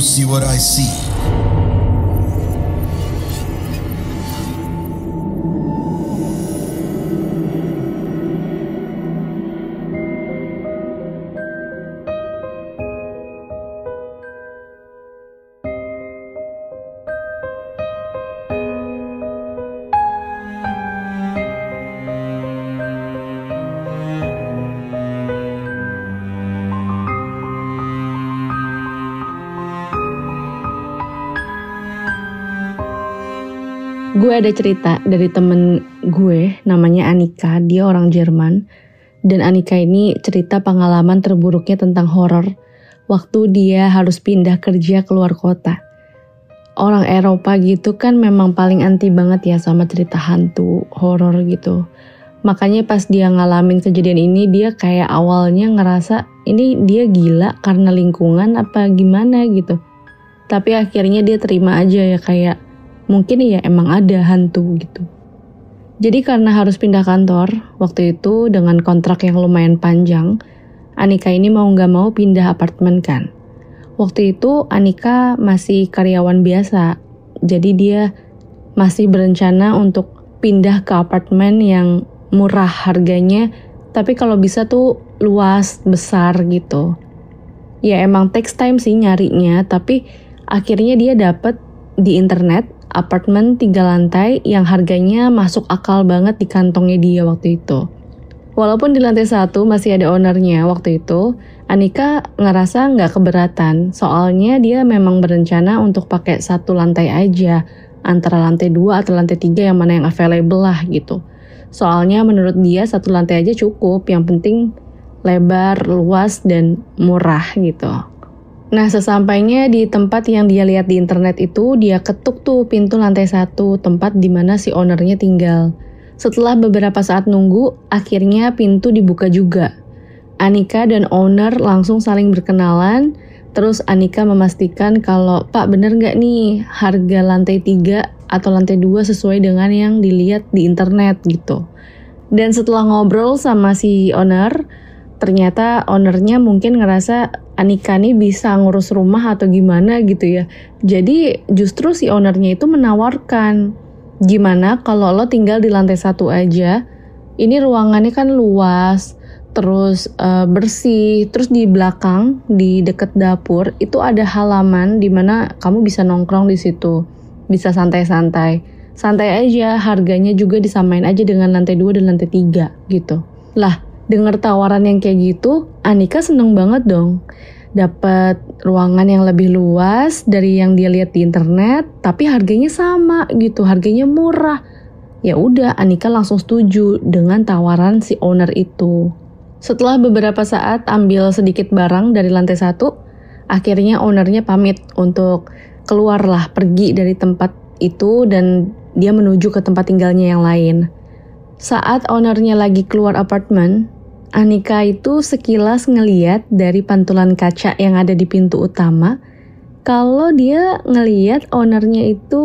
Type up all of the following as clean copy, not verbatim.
see what I see? Gue ada cerita dari temen gue namanya Anika, dia orang Jerman. Dan Anika ini cerita pengalaman terburuknya tentang horor waktu dia harus pindah kerja keluar kota. Orang Eropa gitu kan memang paling anti banget ya sama cerita hantu, horor gitu. Makanya pas dia ngalamin kejadian ini dia kayak awalnya ngerasa ini dia gila karena lingkungan apa gimana gitu. Tapi akhirnya dia terima aja ya kayak mungkin ya emang ada hantu gitu. Jadi karena harus pindah kantor, waktu itu dengan kontrak yang lumayan panjang, Anika ini mau gak mau pindah apartemen kan. Waktu itu Anika masih karyawan biasa, jadi dia masih berencana untuk pindah ke apartemen yang murah harganya, tapi kalau bisa tuh luas, besar gitu. Ya emang takes time sih nyarinya, tapi akhirnya dia dapet di internet apartemen 3 lantai yang harganya masuk akal banget di kantongnya dia waktu itu. Walaupun di lantai 1 masih ada ownernya waktu itu, Anika ngerasa nggak keberatan. Soalnya dia memang berencana untuk pakai 1 lantai aja, antara lantai 2 atau lantai 3 yang mana yang available lah gitu. Soalnya menurut dia 1 lantai aja cukup, yang penting lebar, luas, dan murah gitu. Nah, sesampainya di tempat yang dia lihat di internet itu, dia ketuk tuh pintu lantai 1, tempat di mana si ownernya tinggal. Setelah beberapa saat nunggu, akhirnya pintu dibuka juga. Anika dan owner langsung saling berkenalan, terus Anika memastikan kalau, "Pak, bener nggak nih harga lantai 3 atau lantai 2 sesuai dengan yang dilihat di internet gitu." Dan setelah ngobrol sama si owner, ternyata ownernya mungkin ngerasa Anika nih bisa ngurus rumah atau gimana gitu ya. Jadi justru si ownernya itu menawarkan, gimana kalau lo tinggal di lantai 1 aja, ini ruangannya kan luas, terus bersih, terus di belakang, di deket dapur, itu ada halaman di mana kamu bisa nongkrong di situ, bisa santai-santai. Santai aja, harganya juga disamain aja dengan lantai 2 dan lantai 3 gitu. Lah, dengar tawaran yang kayak gitu, Anika seneng banget dong. Dapat ruangan yang lebih luas dari yang dia lihat di internet, tapi harganya sama gitu, harganya murah. Ya udah, Anika langsung setuju dengan tawaran si owner itu. Setelah beberapa saat ambil sedikit barang dari lantai 1, akhirnya ownernya pamit untuk keluarlah, pergi dari tempat itu dan dia menuju ke tempat tinggalnya yang lain. Saat ownernya lagi keluar apartemen, Anika itu sekilas ngeliat dari pantulan kaca yang ada di pintu utama, kalau dia ngeliat ownernya itu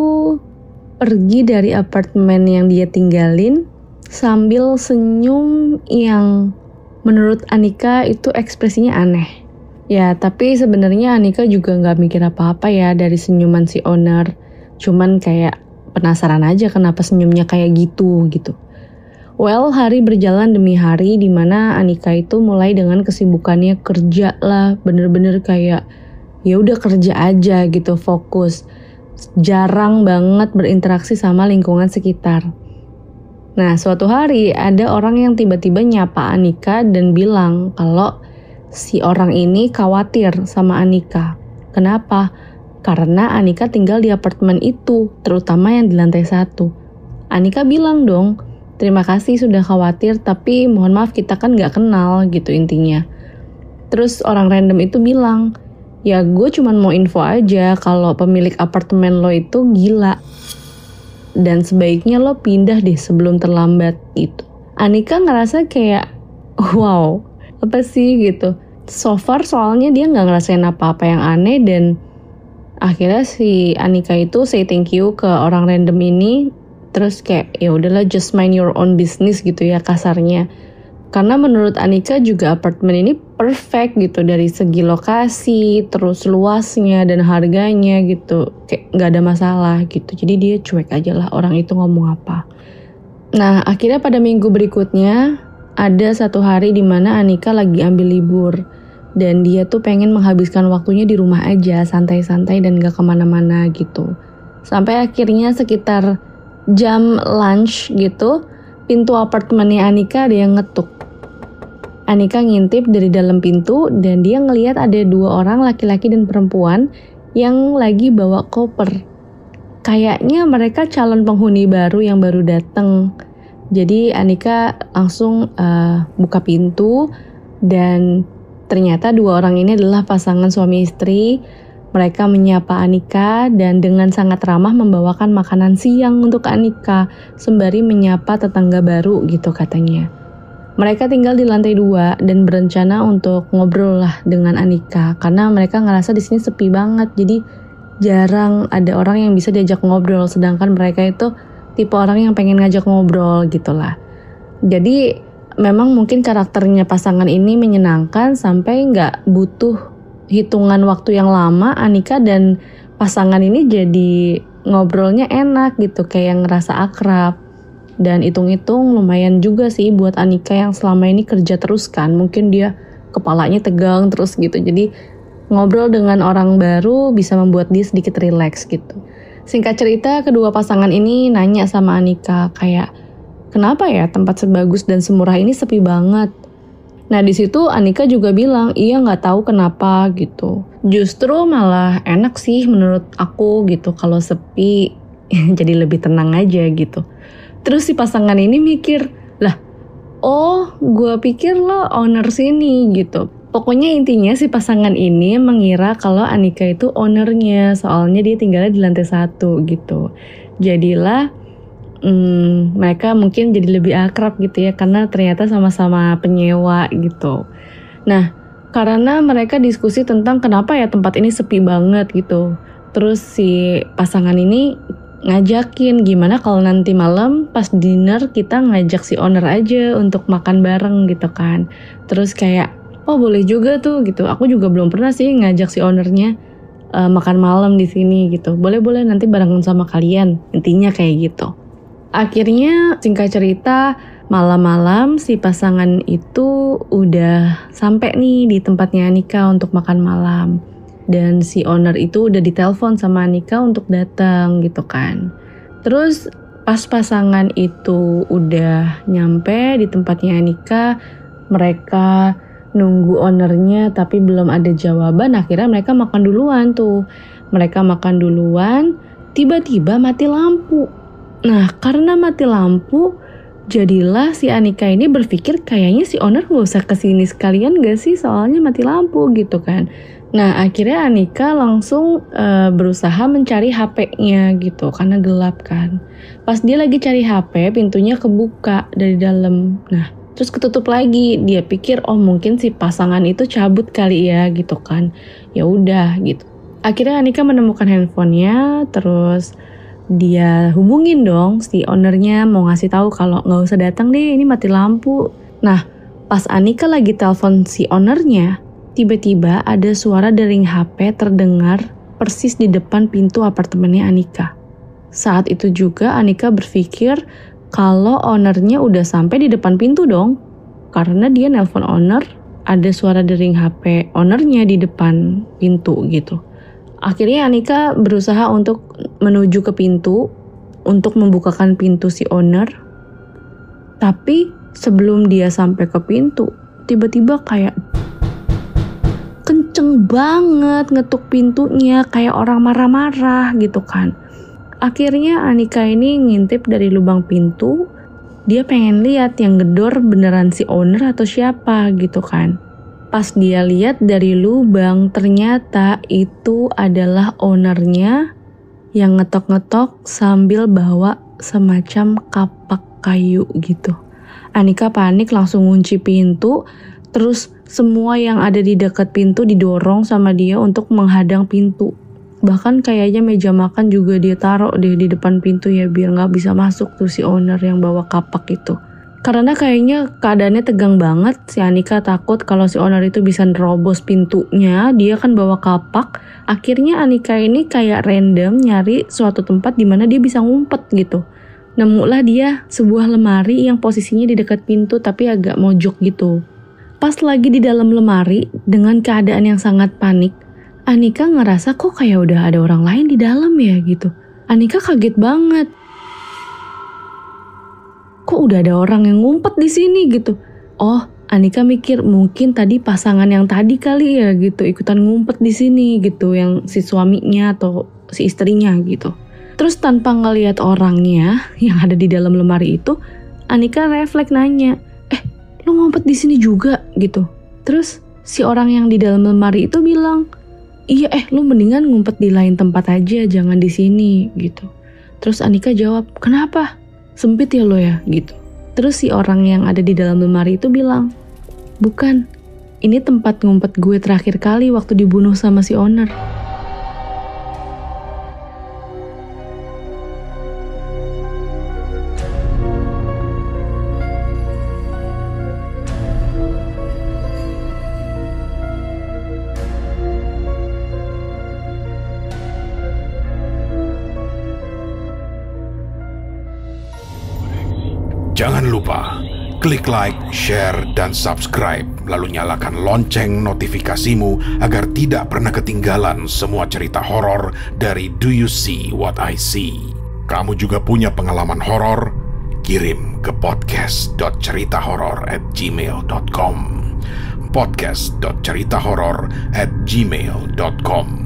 pergi dari apartemen yang dia tinggalin sambil senyum yang menurut Anika itu ekspresinya aneh. Ya, tapi sebenarnya Anika juga nggak mikir apa-apa ya dari senyuman si owner, cuman kayak penasaran aja kenapa senyumnya kayak gitu. Well, hari berjalan demi hari di mana Anika itu mulai dengan kesibukannya kerja lah, bener-bener kayak ya udah kerja aja gitu, fokus. Jarang banget berinteraksi sama lingkungan sekitar. Nah, suatu hari ada orang yang tiba-tiba nyapa Anika dan bilang kalau si orang ini khawatir sama Anika. Kenapa? Karena Anika tinggal di apartemen itu, terutama yang di lantai 1. Anika bilang dong, "Terima kasih sudah khawatir, tapi mohon maaf kita kan gak kenal," gitu intinya. Terus orang random itu bilang, "Ya gue cuma mau info aja kalau pemilik apartemen lo itu gila. Dan sebaiknya lo pindah deh sebelum terlambat," gitu. Anika ngerasa kayak, wow, apa sih gitu. So far soalnya dia gak ngerasain apa-apa yang aneh dan akhirnya si Anika itu say thank you ke orang random ini. Terus kayak ya udahlah just mind your own business gitu ya kasarnya. Karena menurut Anika juga apartemen ini perfect gitu dari segi lokasi, terus luasnya dan harganya gitu. Kayak gak ada masalah gitu. Jadi dia cuek aja lah orang itu ngomong apa. Nah akhirnya pada minggu berikutnya ada satu hari dimana Anika lagi ambil libur. Dan dia tuh pengen menghabiskan waktunya di rumah aja, santai-santai dan gak kemana-mana gitu. Sampai akhirnya sekitar jam lunch gitu, pintu apartemennya Anika ada yang ngetuk. Anika ngintip dari dalam pintu dan dia ngelihat ada 2 orang laki-laki dan perempuan yang lagi bawa koper. Kayaknya mereka calon penghuni baru yang baru datang. Jadi Anika langsung buka pintu dan ternyata 2 orang ini adalah pasangan suami istri. Mereka menyapa Anika dan dengan sangat ramah membawakan makanan siang untuk Anika sembari menyapa tetangga baru gitu katanya. Mereka tinggal di lantai 2 dan berencana untuk ngobrol lah dengan Anika karena mereka ngerasa di sini sepi banget. Jadi jarang ada orang yang bisa diajak ngobrol, sedangkan mereka itu tipe orang yang pengen ngajak ngobrol gitulah. Jadi memang mungkin karakternya pasangan ini menyenangkan sampai nggak butuh hitungan waktu yang lama. Anika dan pasangan ini jadi ngobrolnya enak gitu, kayak ngerasa akrab. Dan hitung-hitung lumayan juga sih buat Anika yang selama ini kerja terus kan. Mungkin dia kepalanya tegang terus gitu. Jadi ngobrol dengan orang baru bisa membuat dia sedikit rileks gitu. Singkat cerita kedua pasangan ini nanya sama Anika kayak, kenapa ya tempat sebagus dan semurah ini sepi banget? Nah di situ Anika juga bilang, iya nggak tahu kenapa gitu. Justru malah enak sih menurut aku gitu kalau sepi, jadi lebih tenang aja gitu. Terus si pasangan ini mikir, lah, oh gue pikir lo owner sini gitu. Pokoknya intinya si pasangan ini mengira kalau Anika itu ownernya, soalnya dia tinggalnya di lantai 1 gitu. Jadilah mereka mungkin jadi lebih akrab gitu ya karena ternyata sama-sama penyewa gitu. Nah karena mereka diskusi tentang kenapa ya tempat ini sepi banget gitu. Terus si pasangan ini ngajakin gimana kalau nanti malam pas dinner kita ngajak si owner aja untuk makan bareng gitu kan. Terus kayak oh boleh juga tuh gitu. Aku juga belum pernah sih ngajak si ownernya makan malam di sini gitu. Boleh nanti barengan sama kalian. Intinya kayak gitu. Akhirnya singkat cerita malam-malam si pasangan itu udah sampai nih di tempatnya Anika untuk makan malam. Dan si owner itu udah ditelepon sama Anika untuk datang gitu kan. Terus pas pasangan itu udah nyampe di tempatnya Anika, mereka nunggu ownernya tapi belum ada jawaban. Akhirnya mereka makan duluan tuh. Mereka makan duluan, tiba-tiba mati lampu. Nah karena mati lampu, jadilah si Anika ini berpikir kayaknya si owner gak usah kesini sekalian gak sih, soalnya mati lampu gitu kan. Nah akhirnya Anika langsung berusaha mencari HP-nya gitu karena gelap kan. Pas dia lagi cari HP, pintunya kebuka dari dalam. Nah terus ketutup lagi. Dia pikir oh mungkin si pasangan itu cabut kali ya gitu kan. Ya udah gitu. Akhirnya Anika menemukan handphonenya, terus dia hubungin dong si ownernya mau ngasih tahu kalau nggak usah datang deh, ini mati lampu. Nah pas Anika lagi telepon si ownernya, tiba-tiba ada suara dering HP terdengar persis di depan pintu apartemennya Anika. Saat itu juga Anika berpikir kalau ownernya udah sampai di depan pintu dong, karena dia nelpon owner, ada suara dering HP ownernya di depan pintu gitu. Akhirnya Anika berusaha untuk menuju ke pintu untuk membukakan pintu si owner. Tapi sebelum dia sampai ke pintu, tiba-tiba kayak kenceng banget ngetuk pintunya kayak orang marah-marah gitu kan. Akhirnya Anika ini ngintip dari lubang pintu. Dia pengen lihat yang gedor beneran si owner atau siapa gitu kan. Pas dia lihat dari lubang, ternyata itu adalah ownernya yang ngetok-ngetok sambil bawa semacam kapak kayu gitu. Anika panik langsung ngunci pintu, terus semua yang ada di dekat pintu didorong sama dia untuk menghadang pintu. Bahkan kayaknya meja makan juga dia taruh di depan pintu ya biar gak bisa masuk tuh si owner yang bawa kapak itu. Karena kayaknya keadaannya tegang banget, si Anika takut kalau si owner itu bisa nerobos pintunya, dia kan bawa kapak. Akhirnya Anika ini kayak random nyari suatu tempat di mana dia bisa ngumpet gitu. Nemulah dia sebuah lemari yang posisinya di dekat pintu tapi agak mojok gitu. Pas lagi di dalam lemari, dengan keadaan yang sangat panik, Anika ngerasa kok kayak udah ada orang lain di dalam ya gitu. Anika kaget banget. Kok udah ada orang yang ngumpet di sini gitu. Oh, Anika mikir mungkin tadi pasangan yang tadi kali ya gitu ikutan ngumpet di sini gitu, yang si suaminya atau si istrinya gitu. Terus tanpa ngelihat orangnya yang ada di dalam lemari itu, Anika refleks nanya, "Lu ngumpet di sini juga?" gitu. Terus si orang yang di dalam lemari itu bilang, "Iya, lu mendingan ngumpet di lain tempat aja, jangan di sini," gitu. Terus Anika jawab, "Kenapa? Sempit ya lo ya?" gitu. Terus si orang yang ada di dalam lemari itu bilang, "Bukan, ini tempat ngumpet gue terakhir kali waktu dibunuh sama si owner." Jangan lupa klik like, share, dan subscribe, lalu nyalakan lonceng notifikasimu agar tidak pernah ketinggalan semua cerita horor dari Do You See What I See. Kamu juga punya pengalaman horor? Kirim ke podcast.ceritahoror@gmail.com podcast.ceritahoror@gmail.com